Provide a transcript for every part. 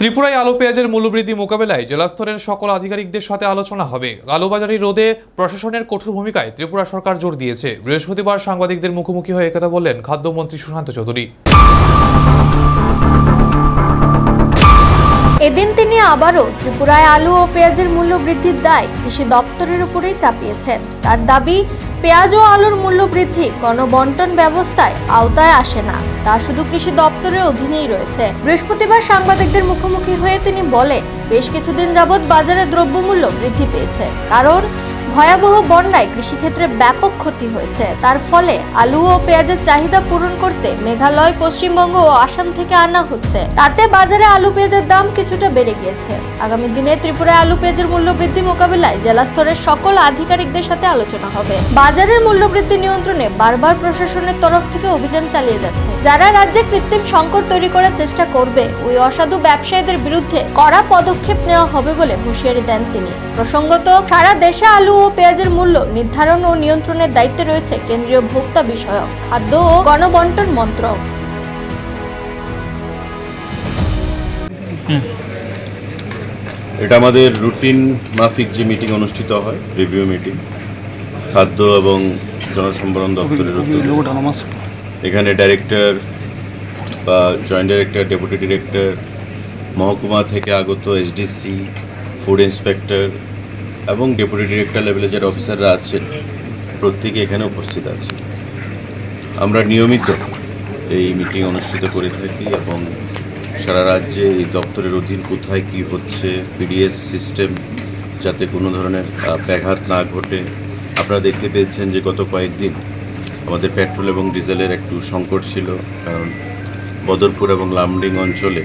ত্রিপুরায় আলু পেঁয়াজের মূল্যবৃদ্ধি মোকাবেলায় জেলা স্তরের সকল আধিকারিকদের সাথে আলোচনা হবে। কালোবাজারি রোধে প্রশাসনের কঠোর ভূমিকায় ত্রিপুরা সরকার জোর দিয়েছে। বৃহস্পতিবার সাংবাদিকদের মুখোমুখি হয়ে একথা বললেন খাদ্যমন্ত্রী সুশান্ত চৌধুরী। এদিন তিনি আবারও ত্রিপুরায় আলু ও পেঁয়াজের মূল্য বৃদ্ধির দায় কৃষি দপ্তরের উপরেই চাপিয়েছেন। তার দাবি, পেঁয়াজ ও আলুর মূল্য বৃদ্ধি গণবন্টন ব্যবস্থায় আওতায় আসে না, তা শুধু কৃষি দপ্তরের অধীনেই রয়েছে। বৃহস্পতিবার সাংবাদিকদের মুখোমুখি হয়ে তিনি বলেন, বেশ কিছুদিন যাবৎ বাজারে দ্রব্যমূল্য বৃদ্ধি পেয়েছে, কারণ ভয়াবহ বন্যায় কৃষিক্ষেত্রে ব্যাপক ক্ষতি হয়েছে। তার ফলে আলু ও পেঁয়াজের চাহিদা পূরণ করতে মেঘালয়, পশ্চিমবঙ্গ ও আসাম থেকে আনা হচ্ছে। তাতে বাজারে আলু পেঁয়াজের দাম কিছুটা বেড়ে গিয়েছে। আগামী দিনে ত্রিপুরায় আলু পেঁয়াজের মূল্য বৃদ্ধি মোকাবিলায় জেলা স্তরের সকল আধিকারিকদের সাথে আলোচনা হবে। বাজারের মূল্য বৃদ্ধি নিয়ন্ত্রণে বারবার প্রশাসনের তরফ থেকে অভিযান চালিয়ে যাচ্ছে। যারা রাজ্যে কৃত্রিম সংকট তৈরি করার চেষ্টা করবে, ওই অসাধু ব্যবসায়ীদের বিরুদ্ধে কড়া পদক্ষেপ নেওয়া হবে বলে হুঁশিয়ারি দেন তিনি। প্রসঙ্গত, সারা দেশে আলু ও পেঁয়াজের মূল্য নির্ধারণ ও নিয়ন্ত্রণের দায়িত্বে রয়েছে কেন্দ্রীয় ভোক্তা বিষয়ক, খাদ্য ও গণবন্টন মন্ত্রক। এটা আমাদের রুটিন মাফিক যে মিটিং অনুষ্ঠিত হয়, রিভিউ মিটিং, খাদ্য এবং জনসম্ভরণ দপ্তরের উদ্যোগে। এখানে ডাইরেক্টর বা জয়েন্ট ডাইরেক্টর, ডেপুটি ডিরেক্টর, মহকুমা থেকে আগত এসডিসি, ফুড ইন্সপেক্টর এবং ডেপুটি ডিরেক্টর লেভেলে যারা অফিসাররা আছেন, প্রত্যেকে এখানে উপস্থিত আছে। আমরা নিয়মিত এই মিটিং অনুষ্ঠিত করে থাকি এবং সারা রাজ্যে এই দপ্তরের অধীন কোথায় কী হচ্ছে, পিডিএস সিস্টেম যাতে কোনো ধরনের ব্যাঘাত না ঘটে। আপনারা দেখতে পেয়েছেন যে গত কয়েকদিন আমাদের পেট্রোল এবং ডিজেলের একটু সংকট ছিল, কারণ বদরপুর এবং লামডিং অঞ্চলে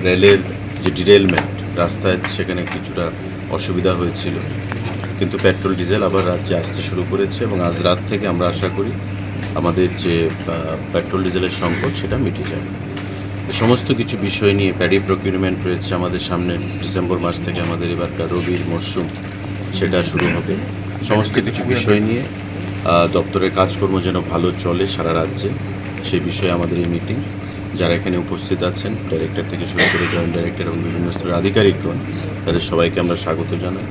রেলের যে ডিরেলমেন্ট, রাস্তায় সেখানে কিছুটা অসুবিধা হয়েছিল, কিন্তু পেট্রোল ডিজেল আবার রাজ্যে আসতে শুরু করেছে এবং আজ রাত থেকে আমরা আশা করি আমাদের যে পেট্রোল ডিজেলের সংকট সেটা মিটে যাবে। সমস্ত কিছু বিষয় নিয়ে প্যাডি প্রকিউরমেন্ট রয়েছে আমাদের সামনে। ডিসেম্বর মাস থেকে আমাদের এবারকার রবির মরশুম সেটা শুরু হবে। সমস্ত কিছু বিষয় নিয়ে দপ্তরের কাজকর্ম যেন ভালো চলে সারা রাজ্যে, সেই বিষয়ে আমাদের এই মিটিং। যারা এখানে উপস্থিত আছেন, ডাইরেক্টর থেকে শুরু করে জয়েন্ট ডাইরেক্টর এবং বিভিন্ন স্তরের আধিকারিকগণ, তাদের সবাইকে আমরা স্বাগত জানাই।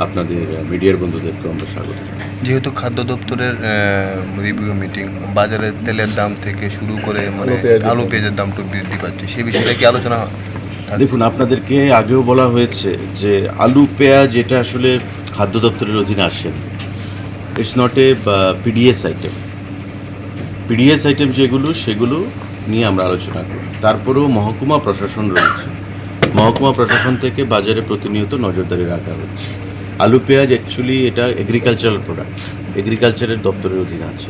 আপনাদের মিডিয়ার বন্ধুদেরকেও আমরা স্বাগত জানাই। যেহেতু খাদ্য দপ্তরের রিভিউ মিটিং, বাজারে তেলের দাম থেকে শুরু করে মানে আলু পেঁয়াজের দামটা বৃদ্ধি পাচ্ছে, সেই বিষয়ে কি আলোচনা হয়? দেখুন, আপনাদেরকে আগেও বলা হয়েছে যে আলু পেঁয়াজ এটা আসলে খাদ্য দপ্তরের অধীনে আসেন। It's not a PDS item. PDS item যেগুলো, সেগুলো নিয়ে আমরা আলোচনা করি। তারপরেও মহকুমা প্রশাসন রয়েছে, মহকুমা প্রশাসন থেকে বাজারে প্রতিনিয়ত নজরদারি রাখা হচ্ছে। আলু পেঁয়াজ অ্যাকচুয়ালি এটা এগ্রিকালচারাল প্রোডাক্ট, এগ্রিকালচারের দপ্তরের অধীনে আছে।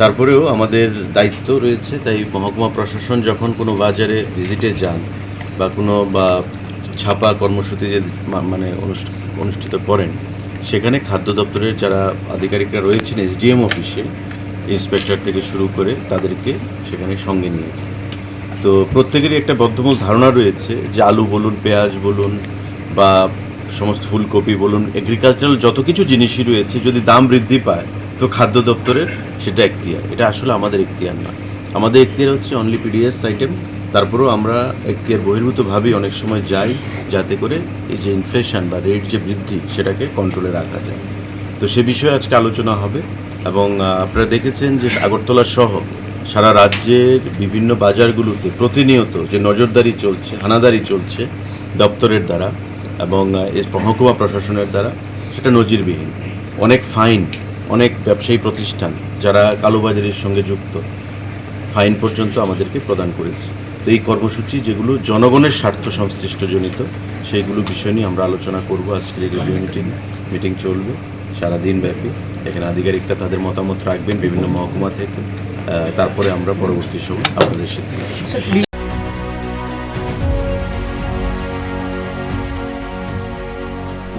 তারপরেও আমাদের দায়িত্ব রয়েছে, তাই মহকুমা প্রশাসন যখন কোনো বাজারে ভিজিটে যান বা কোনো ছাপা কর্মসূচি যে মানে অনুষ্ঠিত করেন, সেখানে খাদ্য দপ্তরের যারা আধিকারিকরা রয়েছেন এসডিএম অফিসে, ইন্সপেক্টর থেকে শুরু করে তাদেরকে সেখানে সঙ্গে নিয়ে যায়। তো প্রত্যেকেরই একটা বদ্ধমূল ধারণা রয়েছে যে আলু বলুন, পেঁয়াজ বলুন বা সমস্ত ফুলকপি বলুন, এগ্রিকালচারাল যত কিছু জিনিসই রয়েছে, যদি দাম বৃদ্ধি পায় তো খাদ্য দপ্তরের সেটা এখতিয়ার। এটা আসলে আমাদের এখতিয়ার না। আমাদের এখতিয়ার হচ্ছে অনলি পিডিএস আইটেম। তারপরেও আমরা এখতিয়ার বহির্ভূতভাবেই অনেক সময় যাই, যাতে করে এই যে ইনফ্লেশন বা রেট যে বৃদ্ধি, সেটাকে কন্ট্রোলে রাখা যায়। তো সে বিষয়ে আজকে আলোচনা হবে এবং আপনারা দেখেছেন যে আগরতলা সহ সারা রাজ্যের বিভিন্ন বাজারগুলোতে প্রতিনিয়ত যে নজরদারি চলছে, হানাদারি চলছে দপ্তরের দ্বারা এবং মহকুমা প্রশাসনের দ্বারা, সেটা নজিরবিহীন। অনেক ফাইন, অনেক ব্যবসায়ী প্রতিষ্ঠান যারা কালোবাজারির সঙ্গে যুক্ত, ফাইন পর্যন্ত আমাদেরকে প্রদান করেছে। তো এই কর্মসূচি যেগুলো জনগণের স্বার্থ সংশ্লিষ্টজনিত, সেইগুলো বিষয় নিয়ে আমরা আলোচনা করব। আজকের এই রিভিউ মিটিং চলবে সারাদিন ব্যাপী। এখানে আধিকারিকরা তাদের মতামত রাখবেন বিভিন্ন মহকুমা থেকে। তারপরে আমরা পরবর্তী সময় আপনাদের সিদ্ধান্ত।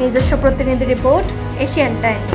নিজস্ব প্রতিনিধি রিপোর্ট, এশিয়ান টাইমস।